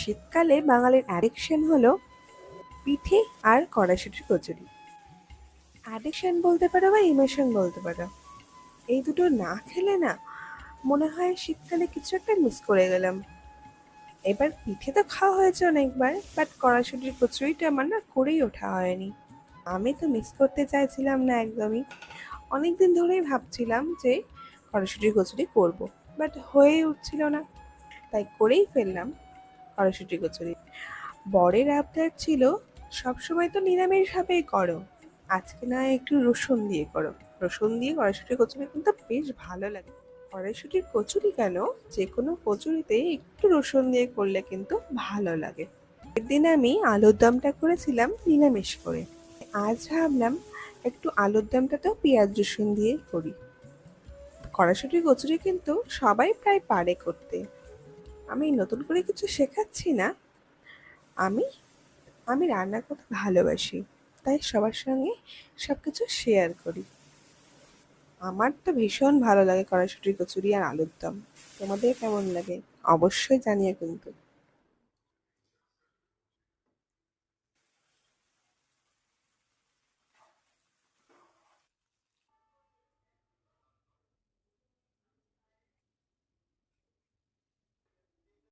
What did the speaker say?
শীতকালে বাঙালির অ্যাডিকশন হলো পিঠে আর কড়াইশুঁটির কচুরি। অ্যাডিকশন বলতে পারো বা ইমোশন বলতে পারো, এই দুটো না খেলে না মনে হয় শীতকালে কিছু একটা মিস করে গেলাম। এবার পিঠে তো খাওয়া হয়েছে অনেকবার, বাট কড়াইশুঁটির কচুরিটা আমার না করেই ওঠা হয়নি। আমি তো মিস করতে চাইছিলাম না একদমই। অনেকদিন ধরেই ভাবছিলাম যে কড়াইশুঁটির কচুরি করব, বাট হয়েই উঠছিল না, তাই করেই ফেললাম কড়াইশুঁটির কচুরি। বরের আবদার ছিল, সবসময় তো নিরামিষভাবেই করো, আজকে না একটু রসুন দিয়ে করো। রসুন দিয়ে কড়াইশুঁটির কচুরি কিন্তু বেশ ভালো লাগে। কড়াইশুঁটির কচুরি কেন, যে কোনো কচুরিতেই একটু রসুন দিয়ে করলে কিন্তু ভালো লাগে। একদিন আমি আলুর দমটা করেছিলাম নিরামিষ করে। আজ ভাবলাম একটু আলুর দমটাতেও পেঁয়াজ রসুন দিয়েই করি। কড়াইশুঁটির কচুরি কিন্তু সবাই প্রায় পারে করতে। আমি নতুন করে কিছু শেখাচ্ছি না। আমি আমি রান্না করতে ভালোবাসি, তাই সবার সঙ্গে সব কিছু শেয়ার করি। আমার তো ভীষণ ভালো লাগে কড়াইশুঁটির কচুরি আর আলুর দম। তোমাদের কেমন লাগে অবশ্যই জানিও কিন্তু।